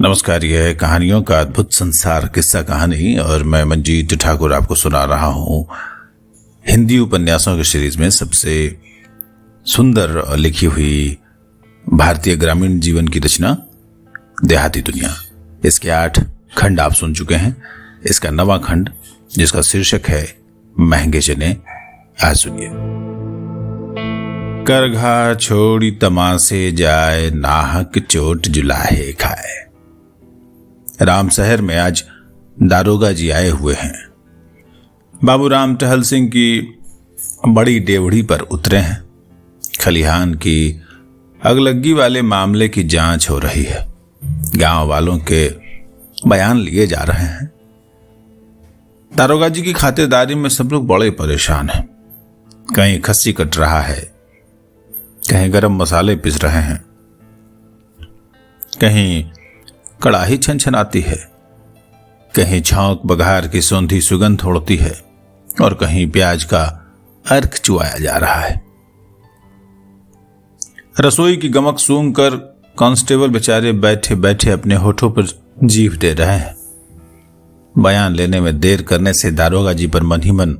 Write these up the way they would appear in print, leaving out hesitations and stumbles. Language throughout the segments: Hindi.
नमस्कार। यह है कहानियों का अद्भुत संसार किस्सा कहानी और मैं मंजीत ठाकुर आपको सुना रहा हूं हिंदी उपन्यासों की सीरीज में सबसे सुंदर लिखी हुई भारतीय ग्रामीण जीवन की रचना देहाती दुनिया। इसके 8 खंड आप सुन चुके हैं। इसका 9वां खंड जिसका शीर्षक है महंगे चने, आज सुनिए। करघा छोड़ी तमाशे जाए, नाहक चोट जुलाहे खाए। राम शहर में आज दारोगा जी आए हुए हैं। बाबूराम टहल सिंह की बड़ी डेवढ़ी पर उतरे हैं। खलिहान की अगलग्गी वाले मामले की जांच हो रही है। गांव वालों के बयान लिए जा रहे हैं। दारोगा जी की खातिरदारी में सब लोग बड़े परेशान हैं। कहीं खस्सी कट रहा है, कहीं गरम मसाले पिस रहे हैं, कहीं कड़ाही छनछनाती है, कहीं छौंक बघार की सौंधी सुगंध उड़ती है और कहीं प्याज का अर्क चुआया जा रहा है। रसोई की गमक सूंघकर कांस्टेबल बेचारे बैठे बैठे अपने होठों पर जीभ दे रहे हैं। बयान लेने में देर करने से दारोगा जी पर मन ही मन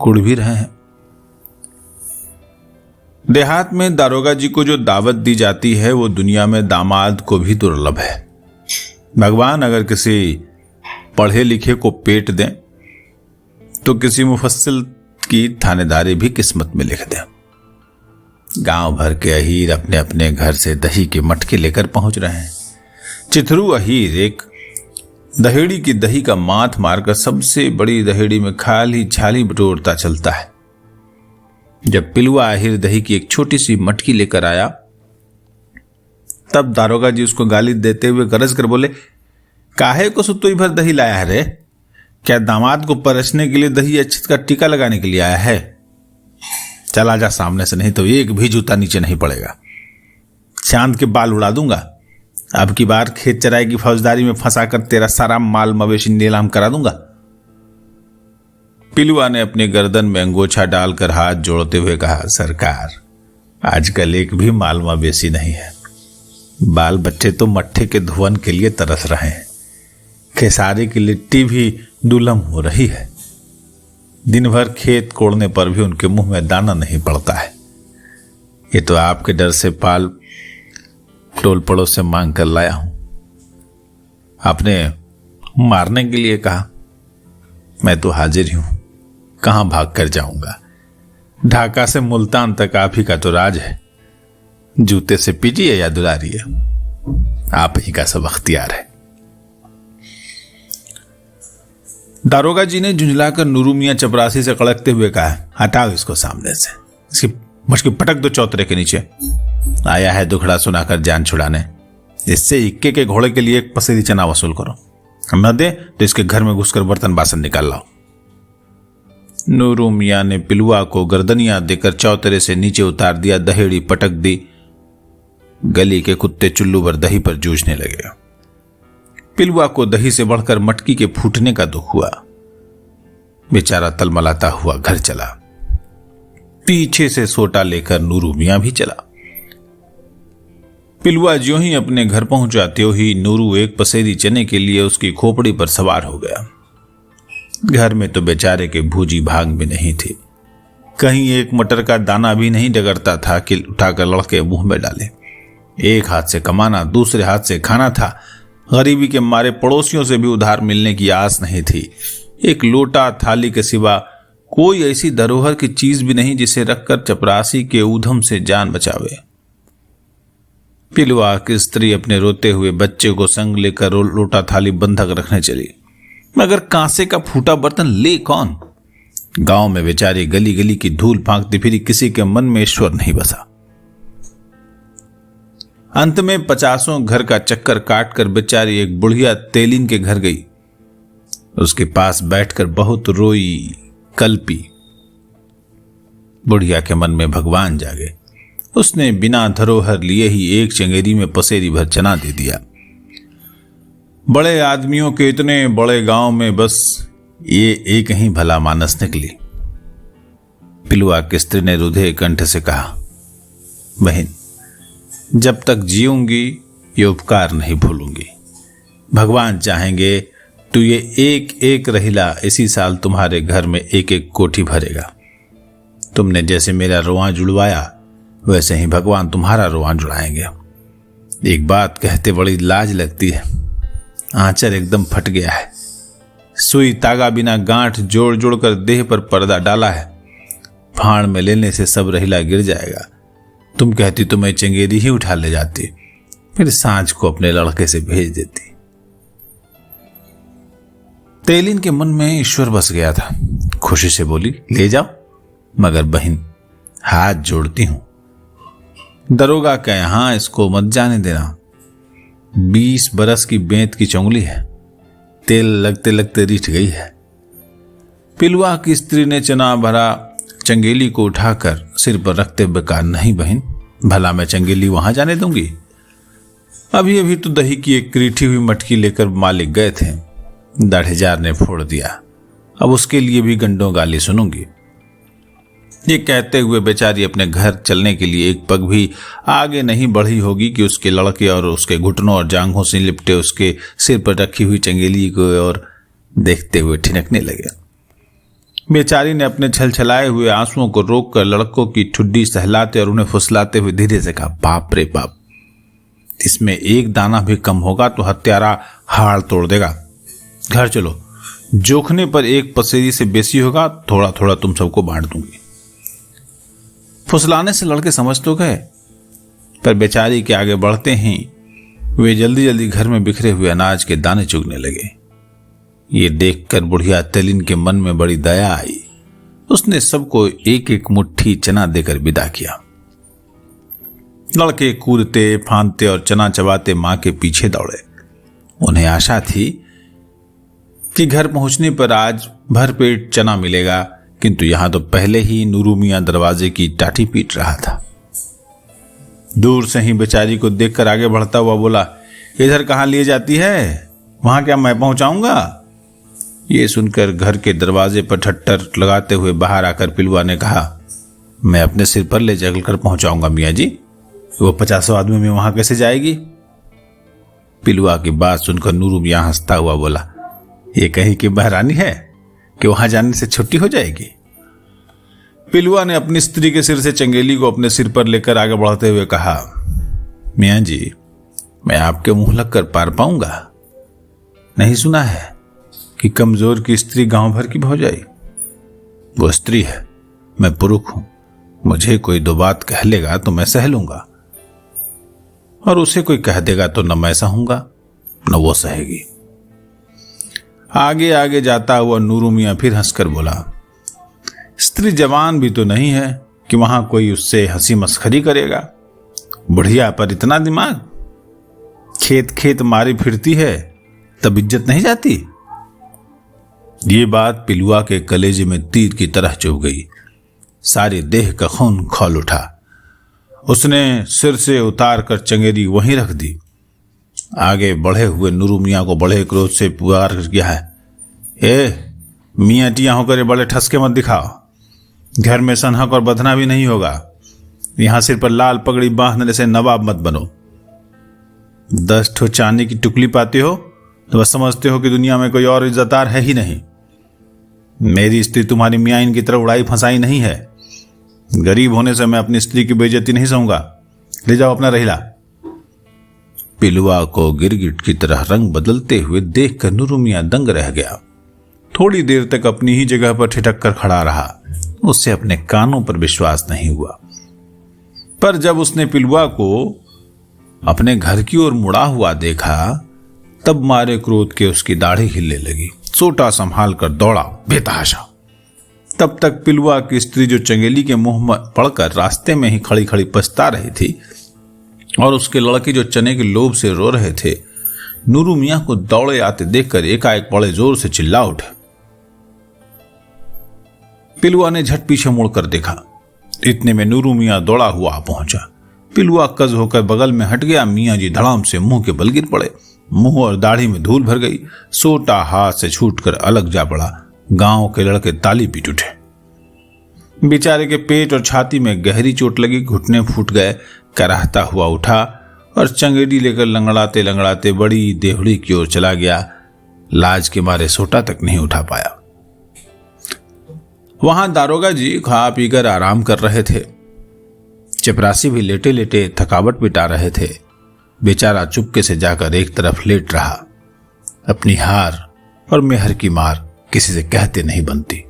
कुढ़ भी रहे हैं। देहात में दारोगा जी को जो दावत दी जाती है वो दुनिया में दामाद को भी दुर्लभ है। भगवान अगर किसी पढ़े लिखे को पेट दें तो किसी मुफस्सिल की थानेदारी भी किस्मत में लिख दें। गांव भर के अहीर अपने अपने घर से दही के मटके लेकर पहुंच रहे हैं। चिथरू अहीर एक दहेड़ी की दही का माथ मारकर सबसे बड़ी दहेड़ी में खाली छाली बटोरता चलता है। जब पिलुआ अहीर दही की एक छोटी सी मटकी लेकर आया तब दारोगा जी उसको गाली देते हुए गरज कर बोले, काहे को सुतुई भर दही लाया है रे? क्या दामाद को परसने के लिए दही अच्छत का टीका लगाने के लिए आया है? चला जा सामने से, नहीं तो एक भी जूता नीचे नहीं पड़ेगा। चांद के बाल उड़ा दूंगा। अब की बार खेत चराई की फौजदारी में फंसाकर तेरा सारा माल मवेशी नीलाम करा दूंगा। पिलुआ ने अपनी गर्दन में अंगोछा डालकर हाथ जोड़ते हुए कहा, सरकार, आजकल एक भी माल मवेशी नहीं है। बाल बच्चे तो मट्ठे के धुवन के लिए तरस रहे हैं। खेसारी की लिट्टी भी दुलम हो रही है। दिन भर खेत कोड़ने पर भी उनके मुंह में दाना नहीं पड़ता है। ये तो आपके डर से पाल टोल पड़ोस से मांग कर लाया हूं। आपने मारने के लिए कहा, मैं तो हाजिर ही हूं। कहां भाग कर जाऊंगा? ढाका से मुल्तान तक आप ही का तो राज है। जूते से पीटिए या दुलारिए, आप ही का सब अख्तियार है। दारोगा जी ने झुंझलाकर नूरू मियां चपरासी से कड़कते हुए कहा, हटाओ इसको सामने से। इसकी मुश्किल पटक दो चौतरे के नीचे। आया है दुखड़ा सुनाकर जान छुड़ाने। इससे इक्के के घोड़े के लिए एक पसेरी चना वसूल करो। न दे तो इसके घर में घुसकर बर्तन बासन निकाल लाओ। नूरू मियां ने पिलुआ को गर्दनियां देकर चौतरे से नीचे उतार दिया। दहेड़ी पटक दी। गली के कुत्ते चुल्लू भर दही पर जूझने लगे। पिलुआ को दही से बढ़कर मटकी के फूटने का दुख हुआ। बेचारा तलमलाता हुआ घर चला। पीछे से सोटा लेकर नूरू मियां भी चला। पिलुआ ज्यों ही अपने घर पहुंचा त्यों ही नूरू एक पसेरी चने के लिए उसकी खोपड़ी पर सवार हो गया। घर में तो बेचारे के भूजी भाग भी नहीं थी। कहीं एक मटर का दाना भी नहीं डगरता था कि उठाकर लड़के मुंह में डाले। एक हाथ से कमाना, दूसरे हाथ से खाना था। गरीबी के मारे पड़ोसियों से भी उधार मिलने की आस नहीं थी। एक लोटा थाली के सिवा कोई ऐसी धरोहर की चीज भी नहीं जिसे रखकर चपरासी के ऊधम से जान बचावे। पिलुआ की स्त्री अपने रोते हुए बच्चे को संग लेकर लोटा थाली बंधक रखने चली, मगर कांसे का फूटा बर्तन ले कौन? गांव में बेचारी गली गली की धूल फांकती फिरी, किसी के मन में ईश्वर नहीं बसा। अंत में 50 घर का चक्कर काटकर बेचारी एक बुढ़िया तेलिन के घर गई। उसके पास बैठकर बहुत रोई, कल्पी। बुढ़िया के मन में भगवान जागे। उसने बिना धरोहर लिए ही एक चंगेरी में पसेरी भर चना दे दिया। बड़े आदमियों के इतने बड़े गांव में बस ये एक ही भला मानस निकली। पिलुआ की स्त्री ने रुधे कंठ से कहा, बहन, जब तक जीऊंगी ये उपकार नहीं भूलूंगी। भगवान चाहेंगे तो ये एक एक रहीला इसी साल तुम्हारे घर में एक एक कोठी भरेगा। तुमने जैसे मेरा रोआं जुड़वाया वैसे ही भगवान तुम्हारा रोआं जुड़ाएंगे। एक बात कहते बड़ी लाज लगती है, आंचल एकदम फट गया है। सुई तागा बिना गांठ जोड़ जोड़ कर देह पर पर्दा डाला है। फाड़ में लेने से सब रहीला गिर जाएगा। तुम कहती तो मैं चंगेरी ही उठा ले जाती, फिर सांझ को अपने लड़के से भेज देती। तेलिन के मन में ईश्वर बस गया था। खुशी से बोली, ले जाओ, मगर बहन हाथ जोड़ती हूं, दरोगा के यहां इसको मत जाने देना। 20 बरस की बेंत की चौंगली है, तेल लगते लगते रिठ गई है। पिलुआ की स्त्री ने चना भरा चंगेली को उठाकर सिर पर रखते हुए कहा, नहीं बहन, भला मैं चंगेली वहां जाने दूंगी? अभी अभी तो दही की एक रीठी हुई मटकी लेकर मालिक गए थे, दाढ़ेजार ने फोड़ दिया, अब उसके लिए भी गंडों गाली सुनूंगी। ये कहते हुए बेचारी अपने घर चलने के लिए एक पग भी आगे नहीं बढ़ी होगी कि उसके लड़के और उसके घुटनों और जांघों से लिपटे उसके सिर पर रखी हुई चंगेली को और देखते हुए ठिनकने लगे। बेचारी ने अपने छलछलाए हुए आंसुओं को रोककर लड़कों की ठुड्डी सहलाते और उन्हें फुसलाते हुए धीरे से कहा, बाप रे बाप, इसमें एक दाना भी कम होगा तो हत्यारा हाड़ तोड़ देगा। घर चलो, जोखने पर एक पसेरी से बेसी होगा, थोड़ा थोड़ा तुम सबको बांट दूंगी। फुसलाने से लड़के समझ तो गए, पर बेचारी के आगे बढ़ते ही वे जल्दी जल्दी घर में बिखरे हुए अनाज के दाने चुगने लगे। ये देखकर बुढ़िया तेलिन के मन में बड़ी दया आई। उसने सबको एक एक मुट्ठी चना देकर विदा किया। लड़के कूदते फांदते और चना चबाते मां के पीछे दौड़े। उन्हें आशा थी कि घर पहुंचने पर आज भरपेट चना मिलेगा, किंतु यहां तो पहले ही नूरू मियां दरवाजे की टाटी पीट रहा था। दूर से ही बेचारी को देखकर आगे बढ़ता हुआ बोला, इधर कहां लिए जाती है? वहां क्या मैं पहुंचाऊंगा? ये सुनकर घर के दरवाजे पर ठट्टर लगाते हुए बाहर आकर पिलुआ ने कहा, मैं अपने सिर पर ले चलकर पहुंचाऊंगा मियां जी, वो 50 आदमी में वहां कैसे जाएगी? पिलुआ की बात सुनकर नूरू मियां हंसता हुआ बोला, ये कहीं की बहरानी है कि वहां जाने से छुट्टी हो जाएगी? पिलुआ ने अपनी स्त्री के सिर से चंगेली को अपने सिर पर लेकर आगे बढ़ते हुए कहा, मियां जी, मैं आपके मुंह लग कर पार पाऊंगा? नहीं सुना है कि कमजोर की स्त्री गांव भर की भौजाई? वो स्त्री है, मैं पुरुष हूं, मुझे कोई दो बात कह लेगा तो मैं सह लूंगा, और उसे कोई कह देगा तो न मैं सहूंगा न वो सहेगी। आगे आगे जाता हुआ नूरू मियां फिर हंसकर बोला, स्त्री जवान भी तो नहीं है कि वहां कोई उससे हंसी मस्खरी करेगा। बुढ़िया पर इतना दिमाग, खेत खेत मारी फिरती है तब इज्जत नहीं जाती। ये बात पिलुआ के कलेजे में तीर की तरह चुभ गई। सारे देह का खून खौल उठा। उसने सिर से उतार कर चंगेरी वहीं रख दी। आगे बढ़े हुए नूरू मियां को बड़े क्रोध से पुकार किया है, ए मियां टियां होकर बड़े ठसके मत दिखाओ, घर में सनहक और बधना भी नहीं होगा। यहां सिर पर लाल पगड़ी बांधने से नवाब मत बनो। 10 ठो चांदी की टुकली पाते हो तो बस समझते हो कि दुनिया में कोई और इज्जतदार है ही नहीं। मेरी स्त्री तुम्हारी मियां की तरह उड़ाई फंसाई नहीं है। गरीब होने से मैं अपनी स्त्री की बेइज्जती नहीं सहूंगा। ले जाओ अपना रहीला। पिलुआ को गिरगिट की तरह रंग बदलते हुए देखकर नूरू मियां दंग रह गया। थोड़ी देर तक अपनी ही जगह पर ठिठक कर खड़ा रहा। उससे अपने कानों पर विश्वास नहीं हुआ। पर जब उसने पिलुआ को अपने घर की ओर मुड़ा हुआ देखा, तब मारे क्रोध के उसकी दाढ़ी हिलने लगी। सोटा संभाल कर दौड़ा बेतहाशा। तब तक पिलुआ की स्त्री, जो चंगेली के मुंह में पड़कर रास्ते में ही खड़ी खड़ी पछता रही थी, और उसके लड़के जो चने के लोभ से रो रहे थे, नूरू मियां को दौड़े आते देखकर एकाएक बड़े जोर से चिल्ला उठे। पिलुआ ने झट पीछे मुड़कर देखा। इतने में नूरू मियां दौड़ा हुआ पहुंचा। पिलुआ कज होकर बगल में हट गया। मियां जी धड़ाम से मुंह के बल गिर पड़े। मुंह और दाढ़ी में धूल भर गई। सोटा हाथ से छूटकर अलग जा पड़ा। गांव के लड़के ताली पीट उठे। बेचारे के पेट और छाती में गहरी चोट लगी। घुटने फूट गए। कराहता हुआ उठा और चंगेड़ी लेकर लंगड़ाते लंगड़ाते बड़ी देवड़ी की ओर चला गया। लाज के मारे सोटा तक नहीं उठा पाया। वहां दारोगा जी खा पीकर आराम कर रहे थे। चपरासी भी लेटे लेटे थकावट मिटा रहे थे। बेचारा चुपके से जाकर एक तरफ लेट रहा। अपनी हार और मेहर की मार किसी से कहते नहीं बनती।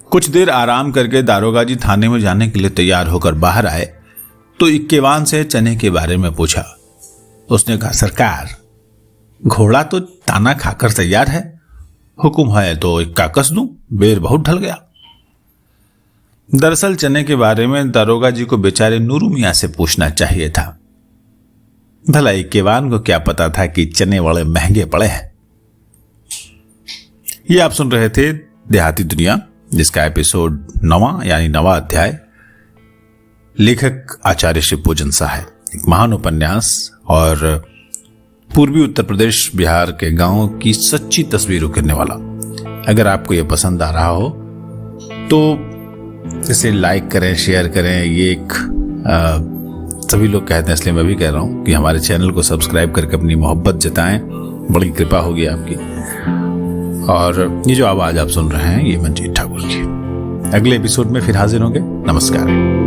कुछ देर आराम करके दारोगा जी थाने में जाने के लिए तैयार होकर बाहर आए तो इक्केवान से चने के बारे में पूछा। उसने कहा, सरकार, घोड़ा तो ताना खाकर तैयार है, हुक्म है तो इक्का कस दूं, बेर बहुत ढल गया। दरअसल चने के बारे में दारोगा जी को बेचारे नूरू मियां से पूछना चाहिए था। भला इक्केवान को क्या पता था कि चने बड़े महंगे पड़े हैं। ये आप सुन रहे थे देहाती दुनिया, जिसका एपिसोड 9वां यानी 9वां अध्याय। लेखक आचार्य श्री पूजन शाह है। एक महान उपन्यास और पूर्वी उत्तर प्रदेश बिहार के गांवों की सच्ची तस्वीर उकेरने वाला। अगर आपको यह पसंद आ रहा हो तो इसे लाइक करें, शेयर करें। ये एक सभी लोग कहते हैं, इसलिए मैं भी कह रहा हूं कि हमारे चैनल को सब्सक्राइब करके अपनी मोहब्बत जताएं। बड़ी कृपा होगी आपकी। और ये जो आवाज आप सुन रहे हैं, ये मंजीत ठाकुर की। अगले एपिसोड में फिर हाजिर होंगे। नमस्कार।